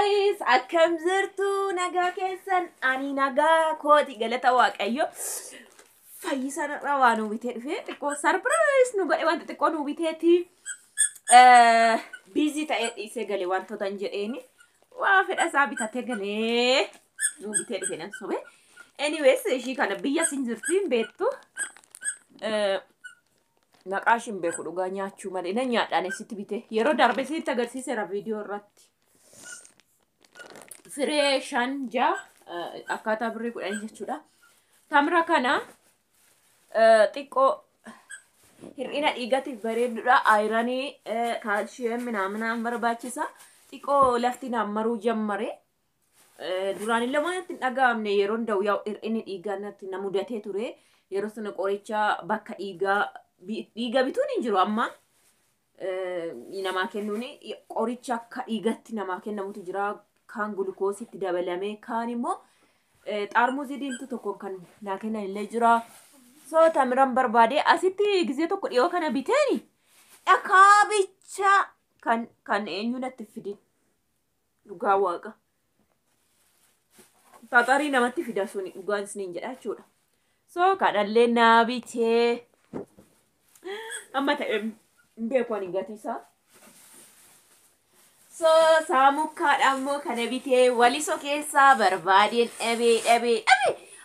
guys, akkam jirtu nagaa keessan ani nagaa kooti galata waaqayyo fayyisa rawaa nu bitee dhufe xiqqoo surprise nu godhe wanta xiqqoo nu biteeti busy ta'ee dhiisee galee wantoota hin jedheeni waa fedha isaa bitatee galee nu bitee dhufe nan sobe anyways ishii kana biyya sin jirtu hin beektu naqaashin beeku dhugaa nyaachuu malee na nyaadhaan sitti bitee yeroo darbe sitti agarsiiseera viidiyoo irratti Firee shanja akkaataa birrii kudhanii jechuudha. Tamra kana xiqqoo hir'ina dhiigatiif bareedduudha. Ayiranii kaalshiyeem minaaminaan barbaachisa. Xiqqoo lafti naammaruu jammare. Duraan illee waan itti hin dhaga'amne yeroo hunda'u yaa'u hir'inni dhiigaa natti na mudatee ture. Yeroo sana qoricha bakka dhiiga bituun hin jiru amma. Namaa kennuun qoricha akka dhiigatti namaa kennamutu jira. Kan gulukoositti dabalame kaan immoo xaarmuuzii diimtuu tokko kan naa kennan illee jira. So tamiran barbaade asitti gizee tokko dhiyoo kana biteeni dhakaa bicha kan eenyu natti fidin dhugaa waaqa. Xaxarii namatti fida suni dhugaan isiniin jedha jechuudha. So kanallee naa bitee amma ta'e hin beeku ani gatiisaa. So saamukkaadha ammoo kana bitee waliso keessaa barbaadeen dhabee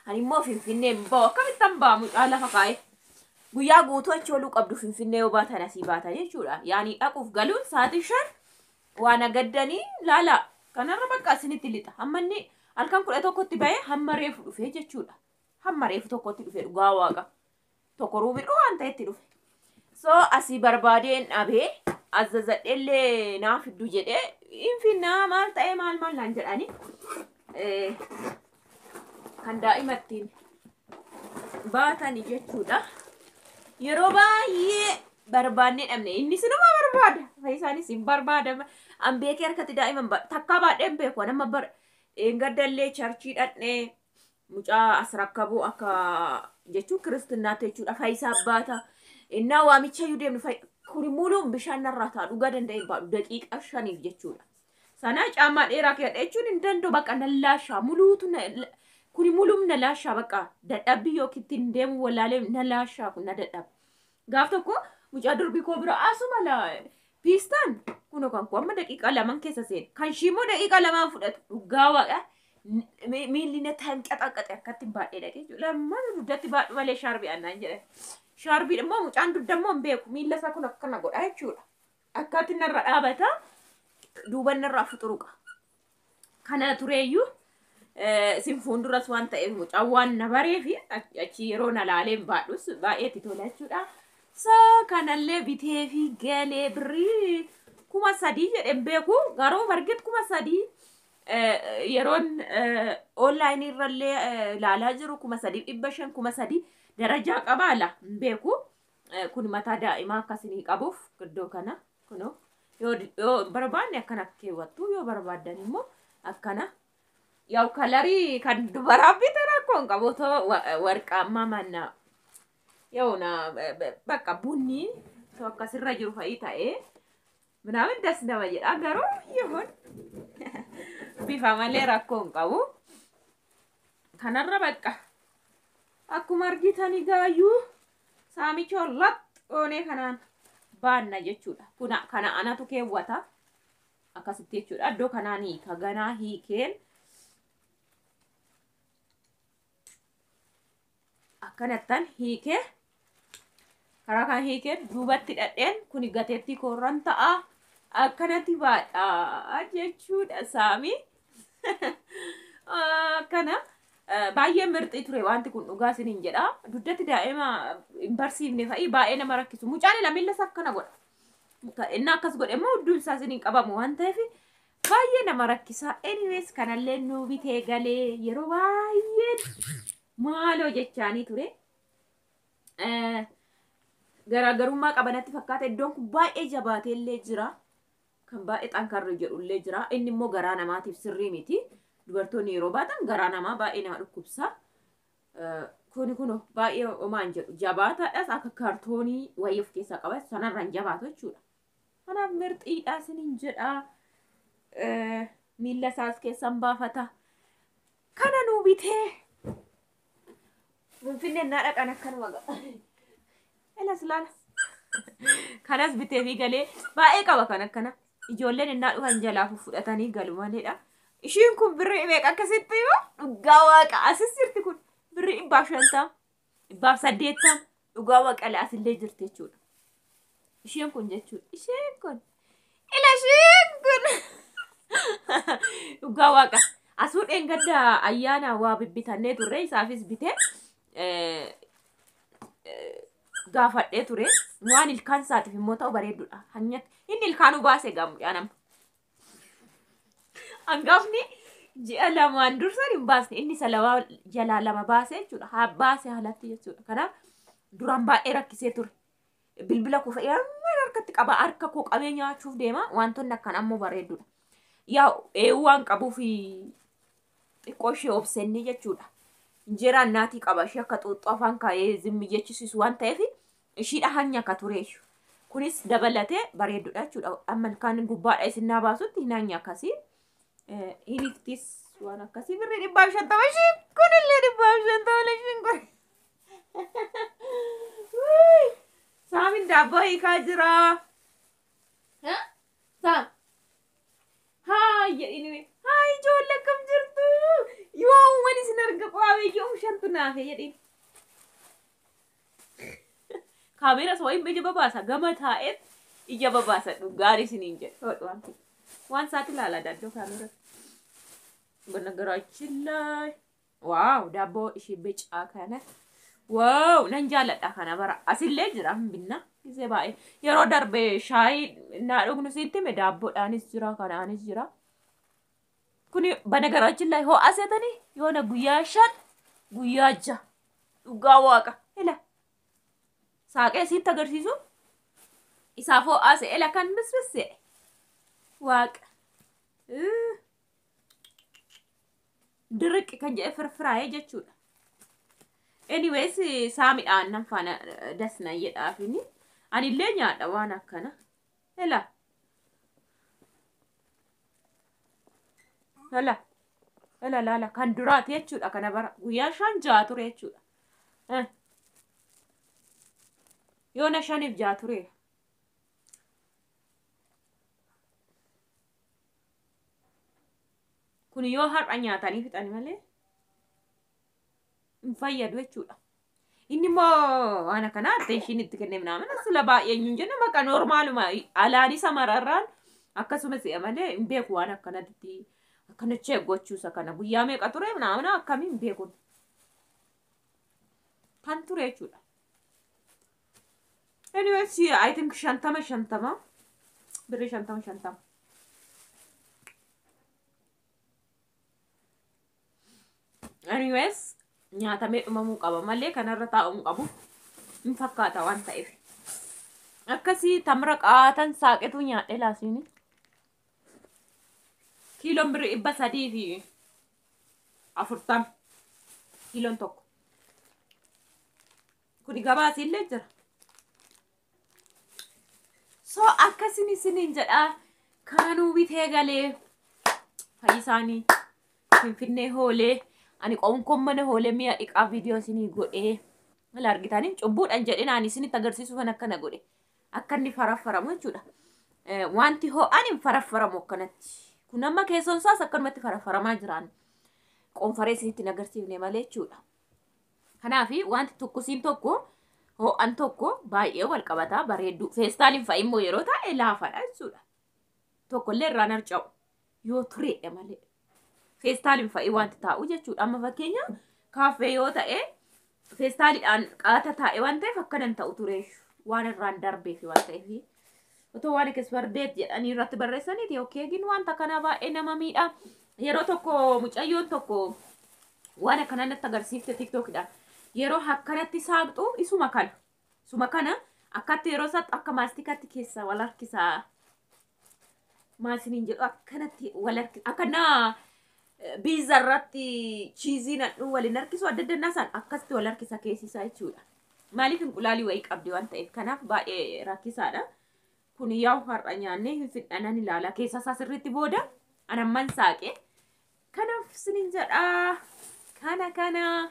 ani immoo finfinnee bahu akkamittan baamu lafa kaa'e guyyaa guutuu achi oluu qabdu finfinnee yoo baatan asii baatan jechuudha. Yaani dhaquuf galuun sa'aatii 5 waan agaddanii laala kanarra bakka isinitti lixa hamma inni halkan 11tti bahee hamma reefu dhufee jechuudha. Hamma reefu tokkotti dhufee dhugaa waaqa tokko ruubidhu waan ta'etti dhufe. So asii barbaadeen dhabee azazadheellee naaf fiddu jedhee infinnaa maal ta'ee maal naan jedhani kan daa'imattiin baatani jechuudha. Yeroo baay'ee barbaannee dhabne inni sinuma barbaada fayyisaanis hin barbaada an beekee harkatti daa'iman takkaa baadheen beeku nama bar gadallee charchii dhadhee mucaa as rakkabuu akka jechuun kiristinnaa jechuudha fayyisaa baata innaa waamicha iyyuu deemnu kuni muluun bishaan narraa ta'a dhugaa danda'e baadhu daqiiqa 5 jechuudha. Sana caammaa dheeraa keessa jechuun hin danda'u bakka nallaashaa muluutu kuni muluun nallaashaa bakka dadhabbii yookiin ittiin deemu walaalee nallaashaa kun na dadhaba. Gaaf tokko mucaa durbii koo bira asuma la piistaan kunoo kan koo amma daqiiqa 2 keessa seena kan shiimoo daqiiqa 2 fudhatu dhugaa waaqa miilli na tanqaxaqaxe akkatti baadhee dhaqee jechuudha. Lammaan duddatti baadhu malee shaarbii annaan jedhan. Shaarbii immoo mucaan duddamoo hin beeku miilla isaa kun akkana godha jechuudha. Akkatti narra dhaabata duuban narraa fuxuruqa. Kana tureeyyuu isin fuulduras waan ta'eef mucaan waan na baree fi achi yeroo na laaleen baadhus baay'eetti tola jechuudha. So kanallee bitee fi galee birrii 3,000 jedheen beeku garuu barget 3,000 yeroon online irrallee laalaa jiru 3,500 3,000 darajaa qabaala beeku kun mataa daa'imaa akkasii qabuuf iddoo kana kunoo yoo barbaanne akkana keewwattu yoo barbaadan immoo akkana yaa'u kalarii kan dubaraa bitee rakkoon qabu warqaammaa manna yaa'u na bakka bunni akkasirra jiru fa'ii ta'ee ምናምን ደስ እንደማየት አገሩ ይሁን bifa malee rakkoon qabu kanarra bakka akkuma argitanii gaayyuu saamicha lat oonee kanaan baanna jechuudha. Kana anatu keewwata akkasitti jechuudha. Iddoo kanaan hiika ganaa hiikeen akkanattan hiikee karaa kan hiikeen duubatti dhadheen kuni gateettii koorran ta'a akkanatti baadhaa jechuudha saami. Kana baay'ee mirxii ture wanti kun dhugaa isiniin jedha. Duddatti daa'ima hin barsiifne fa'i baay'ee nama rakkisu. Mucaan lamillas akkana godha. Inni akkas godhe immoo hudduun isaa isiniin qabamu waan ta'eef baay'ee nama rakkisa. Anyways kanallee nu bitee galee yeroo baay'ee maaloo jechaanii ture. Garaagarummaa qabanatti fakkaata iddoon kun baay'ee jabaatee illee jira. Kan baay'ee xankarri jedhullee jira. Inni immoo garaa namaatiif sirrii miti. Dubartoonni yeroo baatan garaa namaa baay'ee nama dhukkubsa. Kun baay'ee omaan jedhu jabaataadhas akka kaartoonii wayii of keessaa qaba sanarraan jabaatu jechuudha. Kanaaf mirxiidhaa isiniin jedha. miilla isaas keessan baafata. Kana nuu bitee Finfinneen naa dhaqan akkanuma ga'a. Elas laala. Kanas bitee fi galee baay'ee qaba kan akkana. Ijoolleen innaa dhufan jalaa fudhatanii galu maleedha. Ishiin kun birrii meeqa akkasitti yoo dhugaa waaqa asis jirti kun birrii 550 180 dhugaa waaqa asillee jirti jechuudha. Ishiin kun jechuudha. Ishiin kun ila ishiin kun dhugaa waaqa asuudheen gadda ayyaana waa bibbitannee turre isaafis bitee gaafadhee ture waan ilkaan isaatiif immoo ta'u bareedduudha. Hanya inni ilkaanuu baasee gaamudha nama. Hangafni ji'a lamaan dursan hin baasne inni isa jalaa lama baasee jechuudha. Haa baasee haalatti jechuudha. Kanaaf duraan baay'ee rakkisee ture. Bilbila kufa harkatti qaba harka koo qabee nyaachuuf deema wantoonni akkan ammoo bareedduudha. Yaa waan qabuuf xiqqoo ishee obsennii jechuudha. Injeeraan naatii qaba ishee akka xuuxxoo afaan kaa'ee zimmi jechisiisu waan ta'eef ishiidha hanya akka tureessu. Kunis dabalatee bareedduudha jechuudha. Amma kan gubbaadha isinnaa baasutti hin hanya akkasii. Iniftis waan akkasii birrii 150 ishii kunillee 150 ishiin kun. Saamin daabboo hiikaa jira. Saam. Haa jedhini. Haa ijoollee akkam jirtu. Yoo uummanni isin arga qo'aabee yoo shantu naafe jedhin. Kaameeras wayin ija babaasa gama taa'eef ija babaasa gaarii isiniin jedhu. Waan saati ilaala daddoo kaameeras. Bannagaraachin laay. Waaw daabboo ishee bicaa kana. Waaw nan jaaladha kana bara. Asillee jira binna. Isee baay'ee yeroo darbe shaayii naa dhugnu sitti me daabboodhaanis jira kanaanis jira. Kuni bannagaraachin laay hoo aseetanii yoona guyyaa 5 guyyaa 6 dhugaa waaqa. Ila saaqee sitti agarsiisu isaaf hoo ase ila kan bisbisse waaqa. Dirqi kan jedhe firfiraayee jechuudha. Anyways saamidhaan nan faana dasna jedhaafini anillee nyaadha waan akkana. Ela ela kan duraati jechuudha kana bara guyyaa 5 6 ture jechuudha. Yoona 5 6 ture. Kun yoo har'a nyaatanii fixani malee hin fayyadu jechuudha. Inni immoo waan akkanaa attention itti kennee namana sila baay'ee hin jenna maqaa normaaluma alaanii samararraan akkasumas malee hin beeku waan akkanatti akkanatti eeggochuusa kana guyyaa meeqa ture namana akkamiin hin beekun kan ture jechuudha. Anyways I think 50 birrii 50. Anyways nyaatamee dhumamuu qaba malee kanarra taa'uu qabu hin fakkaata waan ta'eef. Akkasii tamra qaatan saaqetu nyaadhe laasiini. Kiiloon birrii 340 kiiloon tokko. Kuni gabaasiillee jira. So akkasiin isiniin jedhaa kanuu bitee galee fayyisaanii Finfinnee hoolee. Ani qoonkoon mana hoolee mi'a dhiqaa viidiyoo isinii godhee mala argitanii cubbuudhaan jedhinaan isinitti agarsiisuufan akkana godhe akka inni faraffaramu jechuudha. Wanti ho'aan hin faraffaramu akkanatti. Kun amma keessoon isaas akkanumatti faraffaramaa jiraan. Qoonfaree isinitti agarsiifne malee jechuudha. Kanaaf wanti tokkosiin tokko ho'aan tokko baay'ee wal qabataa bareedduu. Feestaaliin fa'i immoo yeroo taa'e laafadha jechuudha. Tokkollee irraan harca'u yoo tureedha malee. Feestaaliin fa'i wanti taa'u jechuudha. Amma fakkeenya kaaffee yoo ta'e feestaaliidhaan qaata taa'e waan ta'eef akkanan ta'u ture waan irraan darbeef waan ta'eef. Otoo waan ekisperdeet jedhanii irratti barreessaniiti yookiin wanta kana baay'ee nama miidha. Yeroo tokko mucayyoon tokko waan akkanatti agarsiifte TikTokidhaan yeroo akkanatti saaqxu isuma kana. Isuma kana akkatti yeroo isaatti akka maastikaatti keessa wal harkisaa. Maasiniin jedhu akkanatti wal harkisa. Akkanaa Biza irratti cheesy nadhu waliin harkisu adda adda isaan akkasitti wal harkisa keessisaa jechuudha. Maaliif inqulaalii wayii qabdi waan ta'eef kanaaf baay'ee rakkisaadha. Kun yaa'u har'a nyaannee hin fidhanan ilaala keessa isaa sirriitti booda Anamman saaqe. Kanaaf sinin jedhaa. Kana.